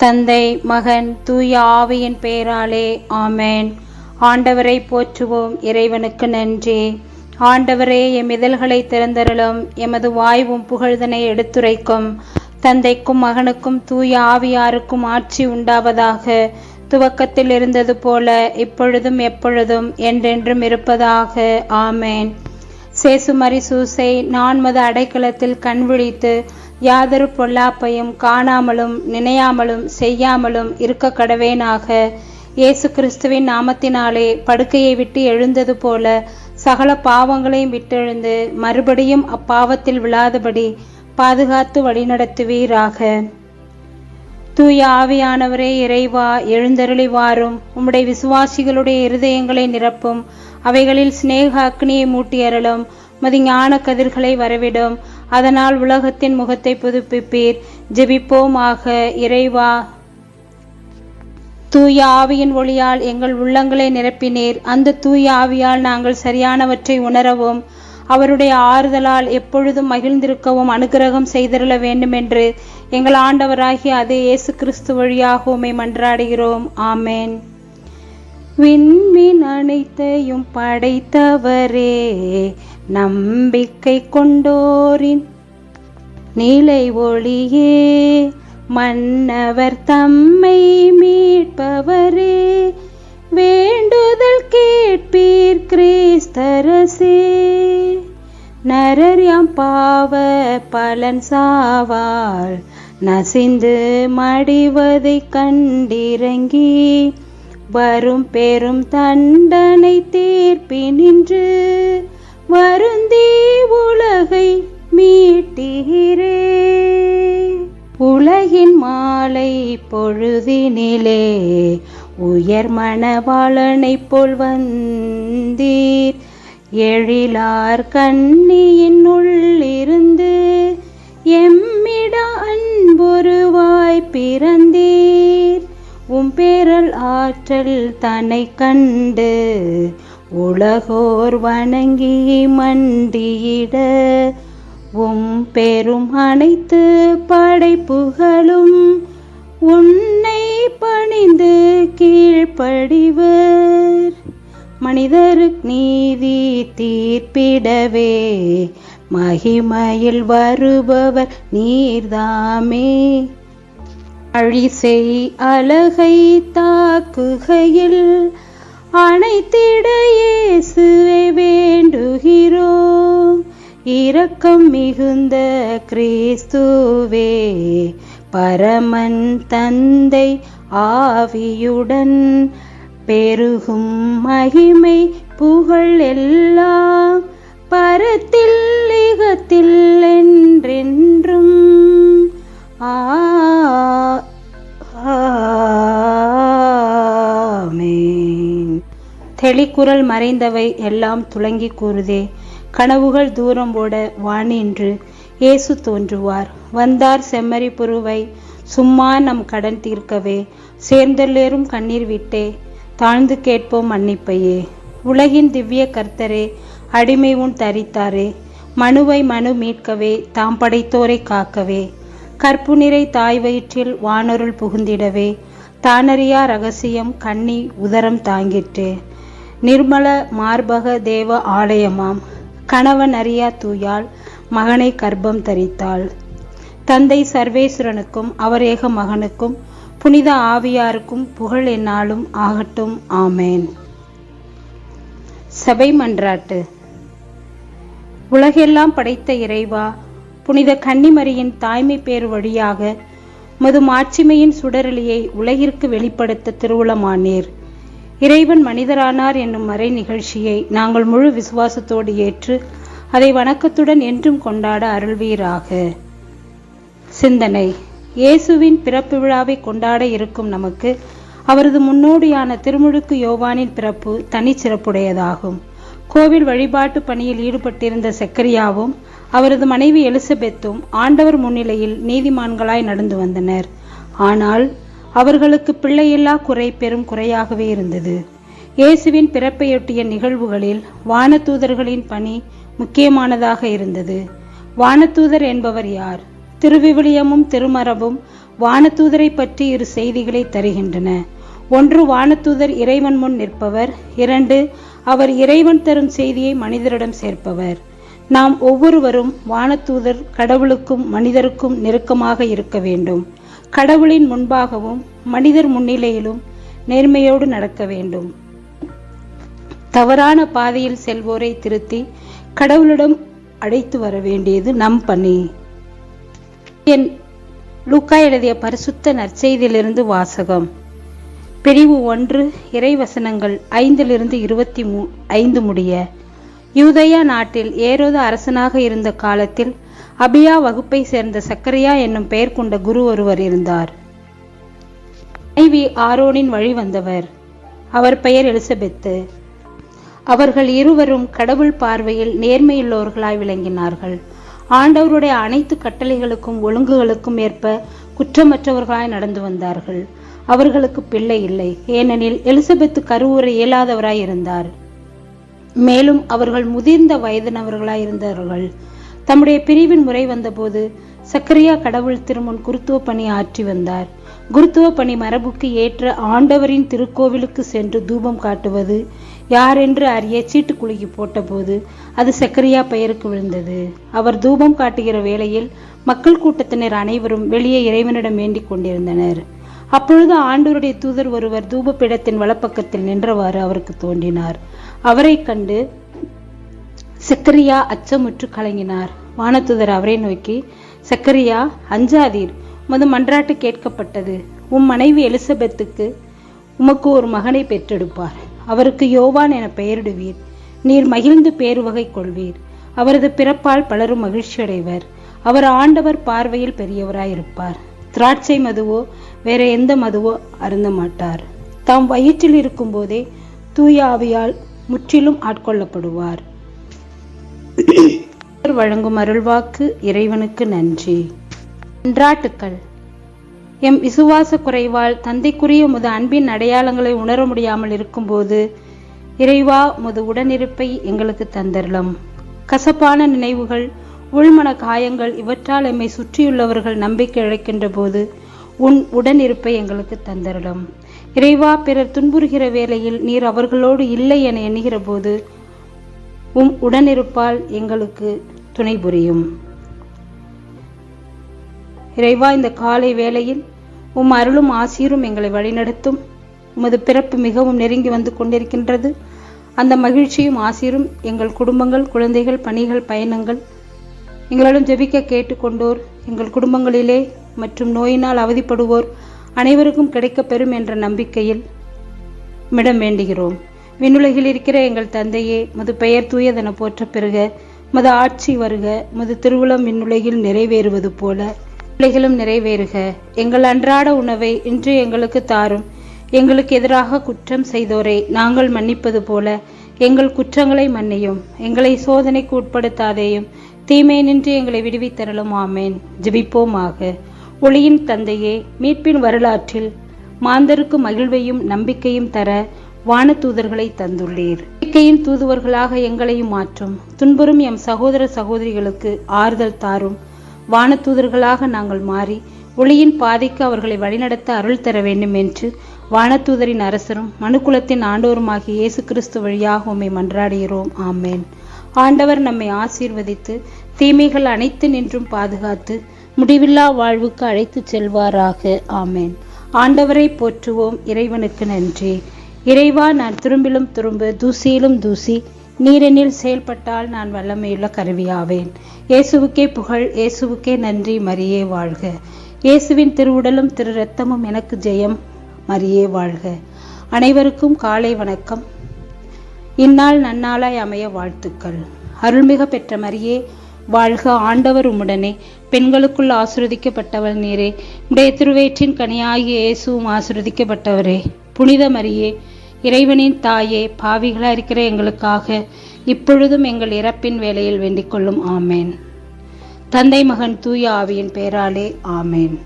தந்தை, மகன், தூய ஆவியின் பெயராலே ஆமென். ஆண்டவரை போற்றுவோம். இறைவனுக்கு நன்றி. ஆண்டவரே, எம் இதழ்களை திறந்தருளும். எமது வாய்வும் புகழ்தனை எடுத்துரைக்கும். தந்தைக்கும் மகனுக்கும் தூய ஆவியாருக்கும் ஆட்சி உண்டாவதாக. துவக்கத்தில் இருந்தது போல இப்பொழுதும் எப்பொழுதும் என்றென்றும் இருப்பதாக. ஆமென். சேசுமரி சூசை, நான் மது அடைக்கலத்தில் கண் விழித்து யாதொரு பொல்லாப்பையும் காணாமலும் நினையாமலும் செய்யாமலும் இருக்க கடவேனாக. இயேசு கிறிஸ்துவின் நாமத்தினாலே படுக்கையை விட்டு எழுந்தது போல சகல பாவங்களையும் விட்டெழுந்து மறுபடியும் அப்பாவத்தில் விழாதபடி பாதுகாத்து வழிநடத்துவீராக. தூய ஆவியானவரே, இறைவா, எழுந்தருளி வாரும். உம்முடைய விசுவாசிகளுடைய இருதயங்களை நிரப்பும். அவைகளில் சிநேக அக்னியை மூட்டி அருளும். மது ஞான கதிர்களை வரவிடும். அதனால் உலகத்தின் முகத்தை புதுப்பிப்பீர். ஜெபிப்போமாக. இறைவா, தூய ஆவியின் ஒளியால் எங்கள் உள்ளங்களை நிரப்பினீர். அந்த தூய ஆவியால் நாங்கள் சரியானவற்றை உணரவும் அவருடைய ஆறுதலால் எப்பொழுதும் மகிழ்ந்திருக்கவும் அனுக்கிரகம் செய்தருள வேண்டும் என்று எங்கள் ஆண்டவராகிய அதே இயேசு கிறிஸ்து வழியாக உம்மை மன்றாடுகிறோம். ஆமென். விண்மீன் அனைத்தையும் படைத்தவரே, நம்பிக்கை கொண்டோரின் நீலை ஒளியே, மன்னவர் தம்மை மீட்பவரே, வேண்டுதல் கேட்பீர் கிறிஸ்தரசே. நரர் யாம் பாவ பலன் சாவால் நசிந்து மடிவதை கண்டிறங்கி வரும் பெரும் தண்டனை தீர்ப்பினின்று வருந்தி உலகை மீட்டீரே. உலகின் மாலை பொழுதினிலே உயர் மணவாளனைப் போல் வந்தீர். எழிலார் கண்ணியின் உள்ளிருந்து எம்மிட அன்பொருவாய் பிறந்தீர். உம் பேரல் ஆற்றல் தன்னை கண்டு உலகோர் வணங்கி மண்டியிட உம் பெரும் அனைத்து படைப்புகளும் உன்னை பணிந்து கீழ்ப்படிவர். மனிதருக்கு நீதி தீர்ப்பிடவே மகிமையில் வருபவர் நீர்தாமே. அழிசை அலகை தாக்குகையில் அனைத்திட இயேசுவை வேண்டுகிறோம். இரக்கம் மிகுந்த கிறிஸ்துவே, பரமன் தந்தை ஆவியுடன் பெருகும் மகிமை புகழ் எல்லாம் பரத்தில் இகத்தில் என்றென்றும். ஆமென். தெளிக்குரல் மறைந்தவை எல்லாம் துலங்கி கூறுதே. கனவுகள் தூரம் ஓட வானின்று இயேசு தோன்றுவார். வந்தார் செம்மறி புருவை சும்மா நம் கடன் தீர்க்கவே. சேர்ந்தெல்லேரும் கண்ணீர் விட்டே தாழ்ந்து கேட்போம் மன்னிப்பையே. உலகின் திவ்ய கர்த்தரே, அடிமை உன் தரித்தாரே, மனுவை மனு மீட்கவே தாம் படைத்தோரை காக்கவே. கற்பு நிறை தாய் வயிற்றில் வானொருள் புகுந்திடவே தானறியா ரகசியம் கண்ணி உதரம் தாங்கிற்றே. நிர்மல மார்பக தேவ ஆலயமாம் கணவன் அறியா தூயால் மகனை கர்ப்பம் தரித்தாள். தந்தை சர்வேஸ்வரனுக்கும் அவர் ஏக மகனுக்கும் புனித ஆவியாருக்கும் புகழ் எந்நாளும் ஆகட்டும். ஆமேன். சபை மன்றாட்டு. உலகெல்லாம் படைத்த இறைவா, புனித கன்னிமரியின் தாய்மை பேறு வழியாக மது மாட்சிமையின் சுடரொளியை உலகிற்கு வெளிப்படுத்த திருவுளமானீர். இறைவன் மனிதரானார் என்னும் மறை நிகழ்ச்சியை நாங்கள் முழு விசுவாசத்தோடு ஏற்று அதை வணக்கத்துடன் என்றும் கொண்டாட அருள்வீராக. சிந்தனை. இயேசுவின் பிறப்பு விழாவை கொண்டாட இருக்கும் நமக்கு அவரது முன்னோடியான திருமுழுக்கு யோவானின் பிறப்பு தனிச்சிறப்புடையதாகும். கோவில் வழிபாட்டு பணியில் ஈடுபட்டிருந்த செக்கரியாவும் அவரது மனைவி எலிசபெத்தும் ஆண்டவர் முன்னிலையில் நீதிமான்களாய் நடந்து வந்தனர். ஆனால் அவர்களுக்கு பிள்ளையில்லா குறை பெரும் குறையாகவே இருந்தது. இயேசுவின் பிறப்பையொட்டிய நிகழ்வுகளில் வானதூதர்களின் பணி முக்கியமானதாக இருந்தது. வானதூதர் என்பவர் யார்? திருவிவிலியமும் திருமரபும் வானதூதரை பற்றி இரு செய்திகளை தருகின்றன. ஒன்று, வானதூதர் இறைவன் முன் நிற்பவர். 2, அவர் இறைவன் தரும் செய்தியை மனிதரிடம் சேர்ப்பவர். நாம் ஒவ்வொருவரும் வானதூதர் கடவுளுக்கும் மனிதருக்கும் நெருக்கமாக இருக்க வேண்டும். கடவுளின் முன்பாகவும் மனிதர் முன்னிலையிலும் நேர்மையோடு நடக்க வேண்டும். தவறான பாதையில் செல்வோரை திருத்தி கடவுளிடம் அழைத்து வர வேண்டியது நம் பணி. லூக்கா எழுதிய பரிசுத்த நற்செய்தியிலிருந்து வாசகம். பிரிவு 1, இறைவசனங்கள் 5-25 முடிய. யூதேயா நாட்டில் ஏரோது அரசனாக இருந்த காலத்தில் அபியா வகுப்பை சேர்ந்த சக்கரியா என்னும் பெயர் கொண்ட குரு ஒருவர் இருந்தார். மனைவி ஆரோனின் வழி வந்தவர். அவர் பெயர் எலிசபெத்து. அவர்கள் இருவரும் கடவுள் பார்வையில் நேர்மையுள்ளவர்களாய் விளங்கினார்கள். ஆண்டவருடைய அனைத்து கட்டளைகளுக்கும் ஒழுங்குகளுக்கும் ஏற்ப குற்றமற்றவர்களாய் நடந்து வந்தார்கள். அவர்களுக்கு பிள்ளை இல்லை, ஏனெனில் எலிசபெத்து கருவுற இயலாதவராய் இருந்தார். மேலும் அவர்கள் முதிர்ந்த வயதினவர்களாய் இருந்தார்கள். தம்முடைய பிரிவின் முறை வந்தபோது சக்கரியா கடவுள் திருமுன் குருத்துவ பணி ஆற்றி வந்தார். குருத்துவ பணி மரபுக்கு ஏற்ற ஆண்டவரின் திருக்கோவிலுக்கு சென்று தூபம் காட்டுவது யாரென்று அறிய சீட்டு குலுக்கி போட்டபோது அது சக்கரியா பெயருக்கு விழுந்தது. அவர் தூபம் காட்டுகிற வேளையில் மக்கள் கூட்டத்தினர் அனைவரும் வெளியே இறைவனிடம் வேண்டிக் கொண்டிருந்தனர். அப்பொழுது ஆண்டவருடைய தூதர் ஒருவர் தூபபீடத்தின் வலப்பக்கத்தில் நின்றவாறு அவருக்கு தோன்றினார். அவரை கண்டு சக்கரியா அச்சமுற்று கலங்கினார். வானதூதர் அவரை நோக்கி, சக்கரியா, அஞ்சாதீர், உமது மன்றாட்டு கேட்கப்பட்டது. உம் மனைவி எலிசபெத்துக்கு உமக்கு ஒரு மகனை பெற்றெடுப்பார். அவருக்கு யோவான் என பெயரிடுவீர். நீர் மகிழ்ந்து பேருவகை கொள்வீர். அவரது பிறப்பால் பலரும் மகிழ்ச்சி அடைவர். அவர் ஆண்டவர் பார்வையில் பெரியவராயிருப்பார். திராட்சை மதுவோ வேற எந்த மதுவோ அருந்த மாட்டார். தாம் வயிற்றில் இருக்கும் போதே தூய ஆவியால் முற்றிலும் ஆட்கொள்ளப்படுவார். வழங்கும் அருள்வாக்கு. இறைவனுக்கு நன்றி. மன்றாட்டுக்கள். எம் விசுவாச குறைவால் தந்தைக்குரிய உமது அன்பின் அடையாளங்களை உணர முடியாமல் இருக்கும்போது இறைவா, உமது உடனிருப்பை எங்களுக்கு தந்தரலாம். கசப்பான நினைவுகள், உள்மன காயங்கள் இவற்றால் எம்மை சுற்றியுள்ளவர்கள் நம்பிக்கை இழக்கின்ற போது உன் உடனிருப்பை எங்களுக்கு தந்தரலாம். இறைவா, பிறர் துன்புறுகிற வேளையில் நீர் அவர்களோடு இல்லை என எண்ணுகிற போது உம் உடனிருப்பால் எங்களுக்கு துணை புரியும். இறைவா, இந்த காலை வேளையில் உம் அருளும் ஆசீரும் எங்களை வழிநடத்தும். உமது பிறப்பு மிகவும் நெருங்கி வந்து கொண்டிருக்கின்றது. அந்த மகிழ்ச்சியும் ஆசீரும் எங்கள் குடும்பங்கள், குழந்தைகள், பணிகள், பயணங்கள், எங்களிடம் ஜெபிக்க கேட்டுக்கொண்டோர், எங்கள் குடும்பங்களிலே மற்றும் நோயினால் அவதிப்படுவோர் அனைவருக்கும் கிடைக்கப் பெறும் என்ற நம்பிக்கையில் மிடம் வேண்டுகிறோம். விண்ணுலகில் இருக்கிற எங்கள் தந்தையே, மது பெயர் தூயதென போற்ற பெறுக. மது ஆட்சி வருக. மது திருவுளம் விண்ணுலகில் நிறைவேறுவது போல உலகிலும் நிறைவேறுக. எங்கள் அன்றாட உணவை இன்று எங்களுக்கு தாரும். எங்களுக்கு எதிராக குற்றம் செய்தோரை நாங்கள் மன்னிப்பது போல எங்கள் குற்றங்களை மன்னியும். எங்களை சோதனைக்கு உட்படுத்தாதேயும், தீமை நின்று எங்களை விடுவித்தரலும். ஆமேன். ஜெபிப்போமாக. ஒளியின் தந்தையே, மீட்பின் வரலாற்றில் மாந்தருக்கு மகிழ்வையும் நம்பிக்கையும் தர வானதூதர்களை தந்துள்ளீர். நம்பிக்கையின் தூதுவர்களாக எங்களையும் மாற்றும். துன்புறும் எம் சகோதர சகோதரிகளுக்கு ஆறுதல் தாரும். வானதூதர்களாக நாங்கள் மாறி ஒளியின் பாதைக்கு அவர்களை வழிநடத்த அருள் தர வேண்டும் என்று வானதூதரின் அரசரும் மனுக்குலத்தின் ஆண்டோருமாகிய இயேசு கிறிஸ்து வழியாக உம்மை மன்றாடுகிறோம். ஆமேன். ஆண்டவர் நம்மை ஆசீர்வதித்து தீமைகள் அனைத்து நின்றும் பாதுகாத்து முடிவில்லா வாழ்வுக்கு அழைத்து செல்வாராக. ஆமேன். ஆண்டவரை போற்றுவோம். இறைவனுக்கு நன்றி. இறைவா, நான் துரும்பிலும் துரும்பு, தூசியிலும் தூசி, நீரெனில் செயல்பட்டால் நான் வல்லமையுள்ள கருவியாவேன். இயேசுவுக்கே புகழ். இயேசுவுக்கே நன்றி. மரியே வாழ்க. இயேசுவின் திருவுடலும் திரு இரத்தமும் எனக்கு ஜெயம். மரியே வாழ்க. அனைவருக்கும் காலை வணக்கம். இந்நாள் நன்னாளாய் அமைய வாழ்த்துக்கள். அருள்மிக பெற்ற மரியே வாழ்க. ஆண்டவர் உம்முடனே, பெண்களுக்குள் ஆசீர்வதிக்கப்பட்டவள் நீரே. உடைய திருவயிற்றின் கனியாகிய இயேசுவும் ஆசீர்வதிக்கப்பட்டவரே. புனித மரியே, இறைவனின் தாயே, பாவிகளாக இருக்கிற எங்களுக்காக இப்பொழுதும் எங்கள் இறப்பின் வேளையில் வேண்டிக் கொள்ளும். ஆமேன். தந்தை, மகன், தூய ஆவியின் பெயராலே. ஆமேன்.